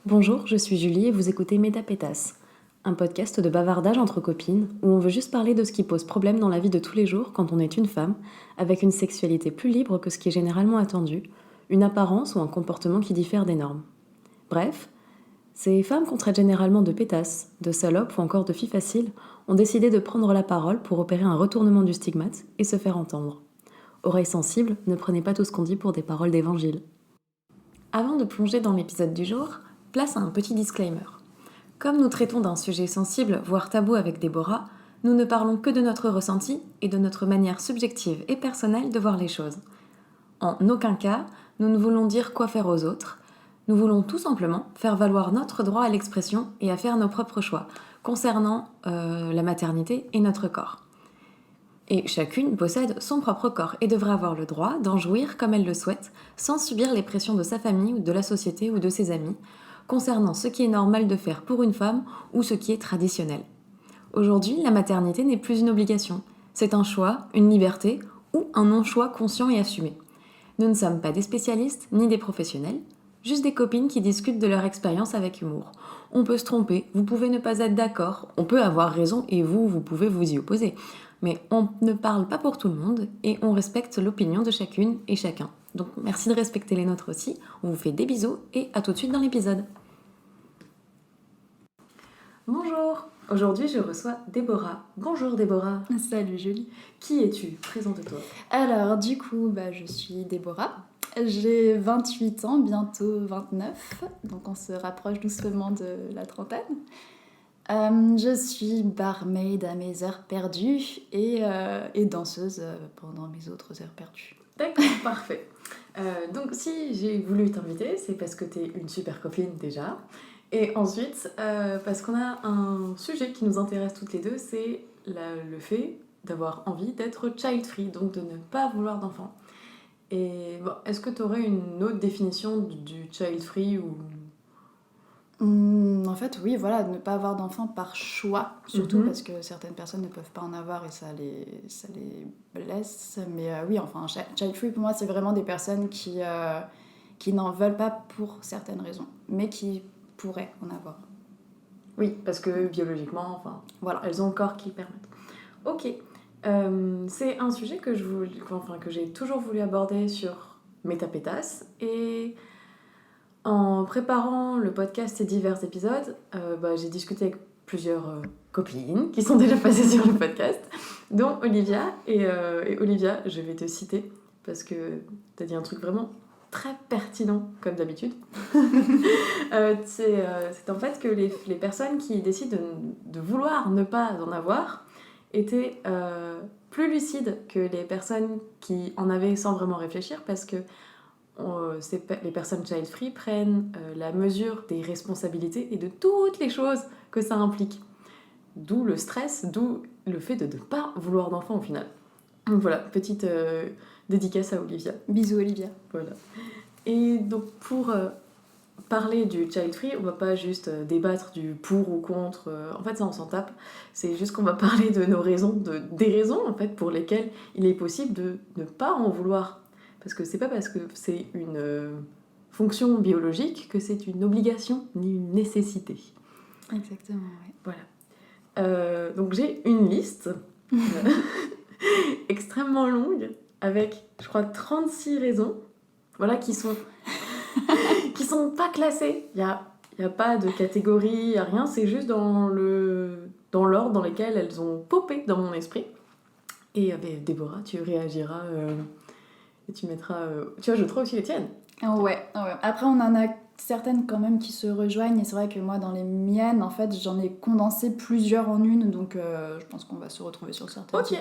Bonjour, je suis Julie et vous écoutez Métapétas, un podcast de bavardage entre copines où on veut juste parler de ce qui pose problème dans la vie de tous les jours quand on est une femme, avec une sexualité plus libre que ce qui est généralement attendu, une apparence ou un comportement qui diffère des normes. Bref, ces femmes qu'on traite généralement de pétasses, de salopes ou encore de filles faciles ont décidé de prendre la parole pour opérer un retournement du stigmate et se faire entendre. Oreilles sensibles, ne prenez pas tout ce qu'on dit pour des paroles d'évangile. Avant de plonger dans l'épisode du jour, place à un petit disclaimer. Comme nous traitons d'un sujet sensible, voire tabou avec Déborah, nous ne parlons que de notre ressenti et de notre manière subjective et personnelle de voir les choses. En aucun cas, nous ne voulons dire quoi faire aux autres. Nous voulons tout simplement faire valoir notre droit à l'expression et à faire nos propres choix concernant la maternité et notre corps. Et chacune possède son propre corps et devrait avoir le droit d'en jouir comme elle le souhaite, sans subir les pressions de sa famille ou de la société ou de ses amis, concernant ce qui est normal de faire pour une femme ou ce qui est traditionnel. Aujourd'hui, la maternité n'est plus une obligation. C'est un choix, une liberté ou un non-choix conscient et assumé. Nous ne sommes pas des spécialistes ni des professionnels, juste des copines qui discutent de leur expérience avec humour. On peut se tromper, vous pouvez ne pas être d'accord, on peut avoir raison et vous pouvez vous y opposer. Mais on ne parle pas pour tout le monde et on respecte l'opinion de chacune et chacun. Donc merci de respecter les nôtres aussi, on vous fait des bisous et à tout de suite dans l'épisode. Bonjour, aujourd'hui je reçois Déborah. Bonjour Déborah. Salut Julie. Qui es-tu? Présente-toi. Alors du coup, je suis Déborah. J'ai 28 ans, bientôt 29, donc on se rapproche doucement de la trentaine. Je suis barmaid à mes heures perdues et danseuse pendant mes autres heures perdues. D'accord, parfait. Donc si j'ai voulu t'inviter, c'est parce que t'es une super copine déjà. Et ensuite, parce qu'on a un sujet qui nous intéresse toutes les deux, c'est le fait d'avoir envie d'être child-free, donc de ne pas vouloir d'enfant. Et bon, est-ce que tu aurais une autre définition du child-free ou... En fait, oui, voilà, ne pas avoir d'enfant par choix, surtout parce que certaines personnes ne peuvent pas en avoir et ça les blesse. Mais oui, enfin, child-free, pour moi, c'est vraiment des personnes qui n'en veulent pas pour certaines raisons, mais qui pourraient en avoir. Oui, parce que biologiquement, enfin, Voilà. elles ont le corps qui le permet. Ok, c'est un sujet que j'ai toujours voulu aborder sur Métapétas et... En préparant le podcast et divers épisodes, j'ai discuté avec plusieurs copines qui sont déjà passées sur le podcast, dont Olivia. Et Olivia, je vais te citer parce que tu as dit un truc vraiment très pertinent, comme d'habitude. C'est en fait que les personnes qui décident de vouloir ne pas en avoir étaient plus lucides que les personnes qui en avaient sans vraiment réfléchir parce que les personnes child-free prennent la mesure des responsabilités et de toutes les choses que ça implique. D'où le stress, d'où le fait de ne pas vouloir d'enfant au final. Donc voilà, petite dédicace à Olivia. Bisous Olivia. Voilà. Et donc pour parler du child-free, on va pas juste débattre du pour ou contre, en fait ça on s'en tape, c'est juste qu'on va parler de nos raisons, des raisons en fait pour lesquelles il est possible de ne pas en vouloir. Parce que c'est pas parce que c'est une fonction biologique que c'est une obligation ni une nécessité. Exactement, oui. Voilà. Donc j'ai une liste extrêmement longue avec, je crois, 36 raisons, voilà, qui sont pas classées. Il y a pas de catégorie, il n'y a rien, c'est juste dans l'ordre dans lequel elles ont popé dans mon esprit. Et Déborah, tu réagiras... Et tu mettras... Tu ajouteras aussi les tiennes. Ouais. Après, on en a certaines quand même qui se rejoignent. Et c'est vrai que moi, dans les miennes, en fait, j'en ai condensé plusieurs en une. Donc, je pense qu'on va se retrouver sur certaines. Ok.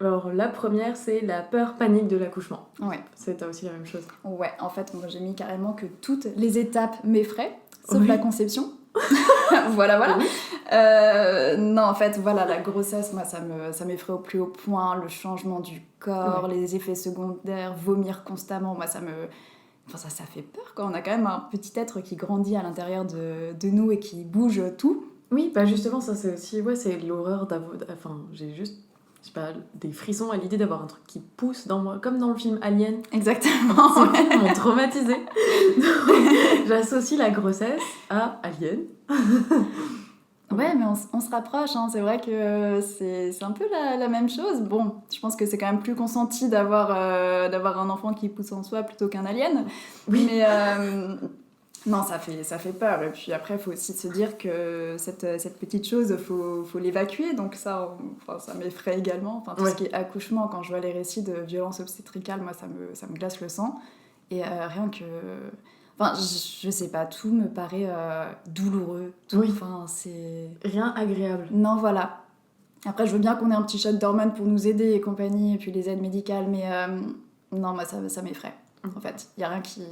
Alors, la première, c'est la peur panique de l'accouchement. Ouais. T'as aussi la même chose. Ouais, en fait, moi, j'ai mis carrément que toutes les étapes m'effraient, sauf Oui. la conception. voilà. Oui. Non, en fait, voilà, la grossesse, moi, ça m'effraie au plus haut point. Le changement du corps, les effets secondaires, vomir constamment, moi, ça fait peur, quoi. On a quand même un petit être qui grandit à l'intérieur de nous et qui bouge tout. Oui, justement, ça c'est aussi... Ouais, c'est l'horreur d'avoir... Enfin, j'ai juste je sais pas, des frissons à l'idée d'avoir un truc qui pousse dans moi, comme dans le film Alien. Exactement. Ces films m'ont traumatisée. J'associe la grossesse à Alien. Ouais, mais on se rapproche, hein. C'est vrai que c'est un peu la même chose. Bon, je pense que c'est quand même plus consenti d'avoir un enfant qui pousse en soi plutôt qu'un alien. Oui. Mais non, ça fait peur. Et puis après, il faut aussi se dire que cette petite chose, faut l'évacuer. Donc ça m'effraie également. Enfin, tout ce qui est accouchement, quand je vois les récits de violences obstétricales, moi, ça me glace le sang. Et rien que... Enfin, je sais pas, tout me paraît douloureux. Oui. Enfin, c'est... Rien agréable. Non, voilà. Après, je veux bien qu'on ait un petit shot d'hormones pour nous aider et compagnie, et puis les aides médicales, mais non, moi, ça m'effraie. En fait, il y a rien qui...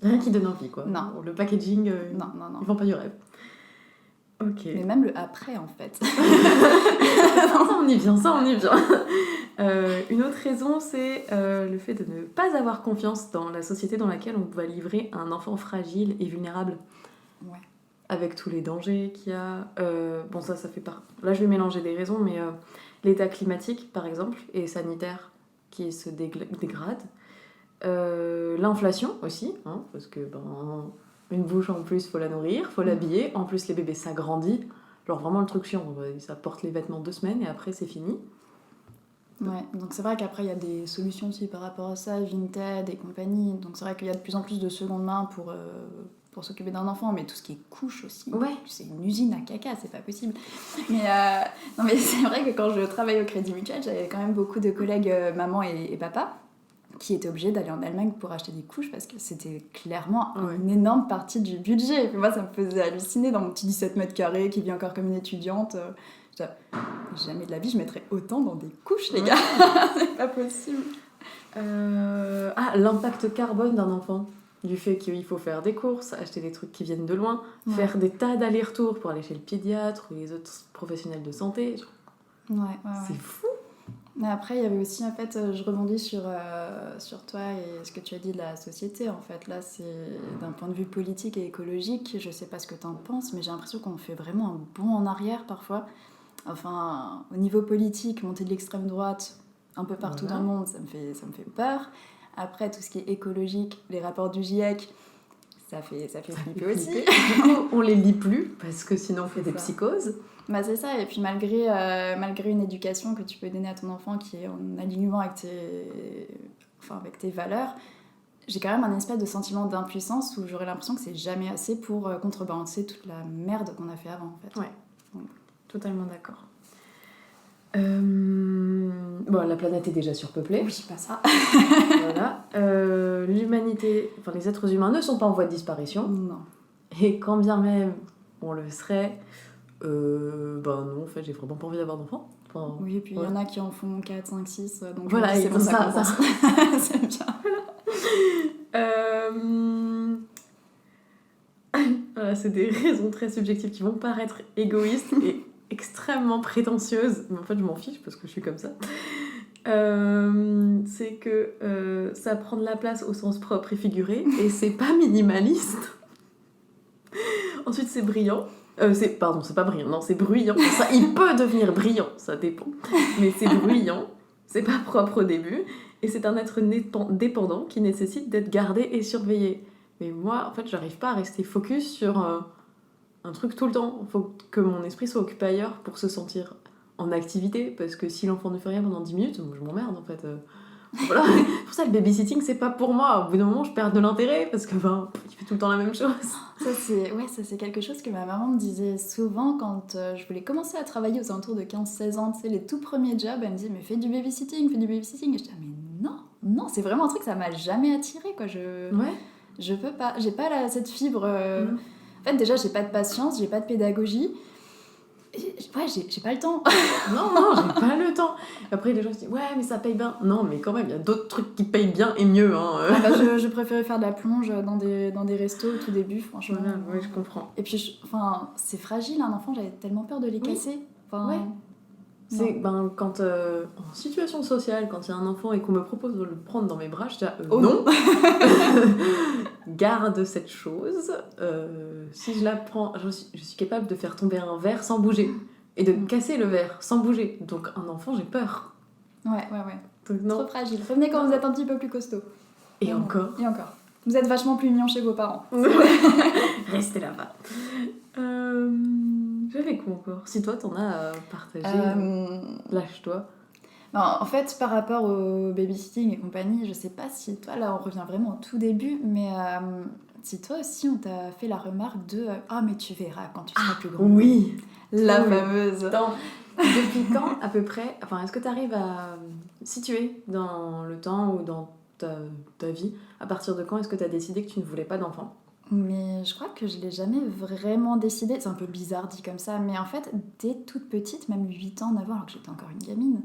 Rien qui donne envie, quoi. Non. Le packaging, Non. ils font pas du rêve. Ok. Mais même le après, en fait. ça, on y vient. Une autre raison, c'est le fait de ne pas avoir confiance dans la société dans laquelle on va livrer un enfant fragile et vulnérable. Ouais. Avec tous les dangers qu'il y a. Bon, ça fait pas... Là, je vais mélanger des raisons, mais l'état climatique, par exemple, et sanitaire qui se dégrade. L'inflation aussi, hein, parce que une bouche en plus, faut la nourrir, faut l'habiller. En plus, les bébés s'agrandissent. Genre vraiment le truc chiant, ça porte les vêtements 2 semaines et après c'est fini. Ouais, donc c'est vrai qu'après il y a des solutions aussi par rapport à ça, Vinted et compagnie. Donc c'est vrai qu'il y a de plus en plus de seconde main pour s'occuper d'un enfant, mais tout ce qui est couche aussi. Ouais. C'est une usine à caca, c'est pas possible. Mais non, mais c'est vrai que quand je travaillais au Crédit Mutuel, j'avais quand même beaucoup de collègues maman et papa qui étaient obligés d'aller en Allemagne pour acheter des couches parce que c'était clairement une énorme partie du budget. Et puis moi, ça me faisait halluciner dans mon petit 17 mètres carrés qui vit encore comme une étudiante. Jamais de la vie, je mettrais autant dans des couches, les gars. C'est pas possible. L'impact carbone d'un enfant. Du fait qu'il faut faire des courses, acheter des trucs qui viennent de loin, faire des tas d'allers-retours pour aller chez le pédiatre ou les autres professionnels de santé. C'est fou. Mais après, il y avait aussi, en fait, je rebondis sur toi et ce que tu as dit de la société. En fait, là, c'est d'un point de vue politique et écologique, je sais pas ce que t'en penses, mais j'ai l'impression qu'on fait vraiment un bond en arrière parfois. Enfin, au niveau politique, montée de l'extrême droite, un peu partout dans le monde, ça me fait peur. Après, tout ce qui est écologique, les rapports du GIEC, ça fait flipper aussi. Du coup, on les lit plus, parce que sinon on fait des psychoses. Bah c'est ça, et puis malgré une éducation que tu peux donner à ton enfant qui est en alignement avec tes valeurs, j'ai quand même un espèce de sentiment d'impuissance où j'aurais l'impression que c'est jamais assez pour contrebalancer toute la merde qu'on a fait avant, en fait. Ouais, totalement d'accord. La planète est déjà surpeuplée. Oui, pas ça. Voilà. L'humanité, les êtres humains ne sont pas en voie de disparition. Non. Et quand bien même on le serait, non, en fait, j'ai vraiment pas envie d'avoir d'enfants. Oui, et puis il y en a qui en font 4, 5, 6, donc voilà, c'est pour ça. C'est bien. Voilà, c'est des raisons très subjectives qui vont paraître égoïstes et extrêmement prétentieuses, mais en fait je m'en fiche parce que je suis comme ça. C'est que ça prend de la place au sens propre et figuré et c'est pas minimaliste. Ensuite c'est brillant. C'est pas brillant, non, c'est bruyant. Ça, il peut devenir brillant, ça dépend. Mais c'est bruyant, c'est pas propre au début, et c'est un être dépendant qui nécessite d'être gardé et surveillé. Mais moi, en fait, j'arrive pas à rester focus sur un truc tout le temps. Il faut que mon esprit soit occupé ailleurs pour se sentir en activité, parce que si l'enfant ne fait rien pendant 10 minutes, je m'emmerde en fait. Voilà. Pour ça, le babysitting, c'est pas pour moi. Au bout d'un moment, je perds de l'intérêt parce que il fait tout le temps la même chose. Ça, c'est quelque chose que ma maman me disait souvent quand je voulais commencer à travailler aux alentours de 15-16 ans. Tu sais, les tout premiers jobs, elle me disait, mais fais du babysitting. Et je disais, mais non, c'est vraiment un truc, ça m'a jamais attiré, quoi. Je peux pas, j'ai pas cette fibre. En fait, déjà, j'ai pas de patience, j'ai pas de pédagogie. J'ai pas le temps. Non, j'ai pas le temps. Après, les gens se disent, ouais, mais ça paye bien. Non, mais quand même, il y a d'autres trucs qui payent bien et mieux. Hein. Je préférais faire de la plonge dans des restos au tout début, franchement. Voilà, ouais, je comprends. Et puis, c'est fragile, un enfant, j'avais tellement peur de les casser. Ouais. C'est quand en situation sociale, quand il y a un enfant et qu'on me propose de le prendre dans mes bras, je dis non. Garde cette chose. Si je la prends, je suis capable de faire tomber un verre sans bouger. et de casser le verre sans bouger. Donc un enfant, j'ai peur. Ouais. Donc non. Trop fragile. Revenez quand vous êtes un petit peu plus costaud. Et encore. Et encore. Vous êtes vachement plus mignon chez vos parents. Restez là-bas. J'avais quoi encore? Si toi, t'en as à partager, lâche-toi. Non, en fait, par rapport au babysitting et compagnie, je sais pas si toi, là, on revient vraiment au tout début, mais si toi aussi, on t'a fait la remarque de « Ah, mais tu verras quand tu seras plus grand. » Oui. La Oui. fameuse. Attends, depuis quand, à peu près, enfin, est-ce que tu arrives à situer dans le temps ou dans ta vie, à partir de quand est-ce que tu as décidé que tu ne voulais pas d'enfant? Mais je crois que je l'ai jamais vraiment décidé. C'est un peu bizarre dit comme ça, mais en fait, dès toute petite, même 8 ans, 9 ans, alors que j'étais encore une gamine,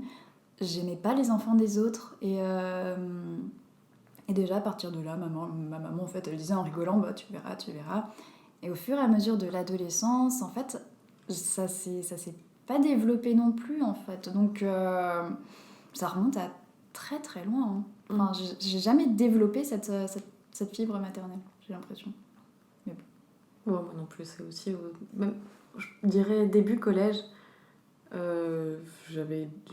j'aimais pas les enfants des autres. Et déjà, à partir de là, ma maman, en fait, elle disait en rigolant, bah, tu verras. Et au fur et à mesure de l'adolescence, en fait, ça s'est pas développé non plus, en fait. Donc, ça remonte à très très loin. Hein. Enfin, j'ai jamais développé cette fibre maternelle, j'ai l'impression. Ouais, moi non plus, c'est aussi... même, je dirais début collège, je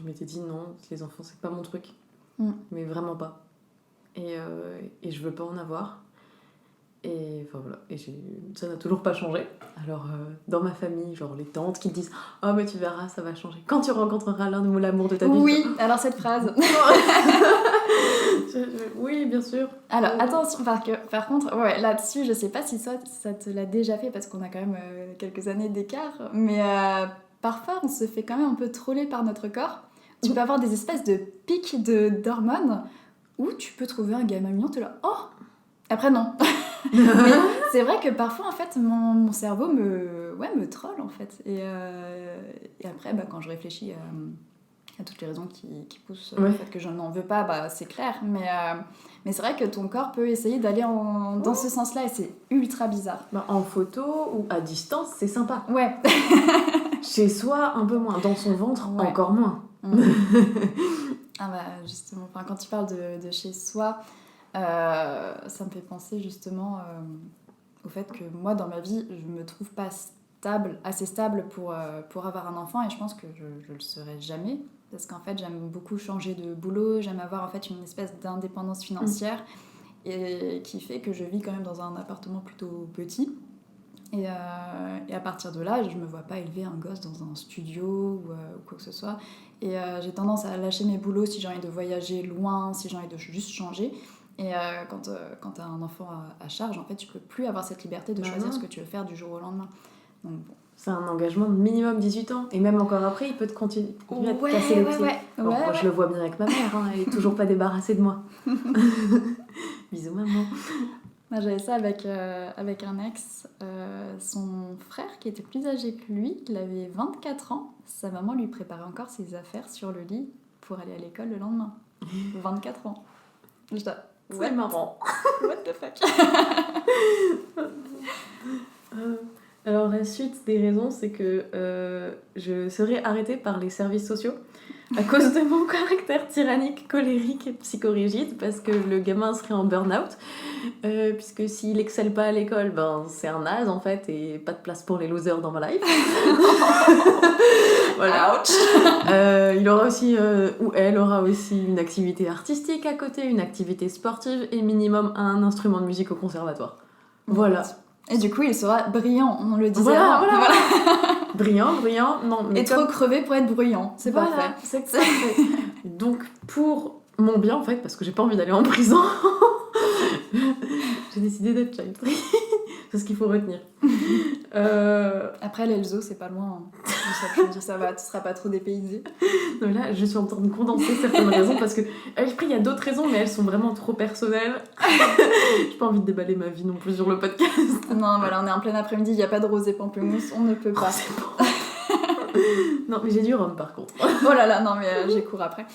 m'étais dit non, les enfants, c'est pas mon truc. Mais vraiment pas. Et je veux pas en avoir. Et enfin voilà, et ça n'a toujours pas changé. Alors dans ma famille, genre les tantes qui disent « Oh mais tu verras, ça va changer quand tu rencontreras l'un ou l'amour de ta vie. » Oui, alors cette phrase. Oui, bien sûr. Alors attention, par contre, ouais, là-dessus, je sais pas si ça te l'a déjà fait parce qu'on a quand même quelques années d'écart, mais parfois on se fait quand même un peu troller par notre corps. Tu peux avoir des espèces de pics d'hormones où tu peux trouver un gamin mignon, t'es là, oh. Après non. Mais c'est vrai que parfois en fait mon cerveau me troll en fait. Et après quand je réfléchis à toutes les raisons qui poussent au fait que je n'en veux pas, bah c'est clair. Mais c'est vrai que ton corps peut essayer d'aller dans ce sens-là et c'est ultra bizarre. Bah, en photo ou à distance, c'est sympa. Ouais. Chez soi, un peu moins. Dans son ventre, encore moins. Ah bah justement, quand tu parles de chez soi, ça me fait penser justement au fait que moi dans ma vie je me trouve pas assez stable pour avoir un enfant et je pense que je le serai jamais parce qu'en fait j'aime beaucoup changer de boulot, j'aime avoir en fait une espèce d'indépendance financière et qui fait que je vis quand même dans un appartement plutôt petit et à partir de là je me vois pas élever un gosse dans un studio ou quoi que ce soit et j'ai tendance à lâcher mes boulots si j'ai envie de voyager loin, si j'ai envie de juste changer. Et quand tu as un enfant à charge, en fait, tu peux plus avoir cette liberté de choisir ce que tu veux faire du jour au lendemain. Donc, bon. C'est un engagement de minimum 18 ans. Et même encore après, il peut te continuer à te casser les pieds. Moi, je le vois bien avec ma mère. Hein, elle est toujours pas débarrassée de moi. Bisous, maman. Moi, j'avais ça avec un ex. Son frère, qui était plus âgé que lui, il avait 24 ans. Sa maman lui préparait encore ses affaires sur le lit pour aller à l'école le lendemain. 24 ans. C'est marrant. What the fuck. Alors la suite des raisons, c'est que je serai arrêtée par les services sociaux à cause de mon caractère tyrannique, colérique et psychorigide, parce que le gamin serait en burn-out, puisque s'il excelle pas à l'école, ben c'est un naze en fait, et pas de place pour les losers dans ma life. Voilà. Il aura aussi, ou elle aura aussi une activité artistique à côté, une activité sportive et minimum un instrument de musique au conservatoire. Voilà. Et du coup, il sera brillant, on le disait voilà. avant. Brillant, non. Mais et trop crevé pour être bruyant, c'est parfait. C'est parfait. Donc, pour mon bien, en fait, parce que j'ai pas envie d'aller en prison, j'ai décidé d'être child-free. C'est ce qu'il faut retenir. Après, l'Elzo, c'est pas loin. Je me dis, ça va, tu seras pas trop dépaysé. Donc là, je suis en train de condenser certaines raisons parce que après, il y a d'autres raisons, mais elles sont vraiment trop personnelles. J'ai pas envie de déballer ma vie non plus sur le podcast. Non, voilà, on est en plein après-midi, il n'y a pas de rosé pamplemousse, on ne peut pas. Non, mais j'ai du rhum par contre. Oh là là, non, mais j'ai cours après.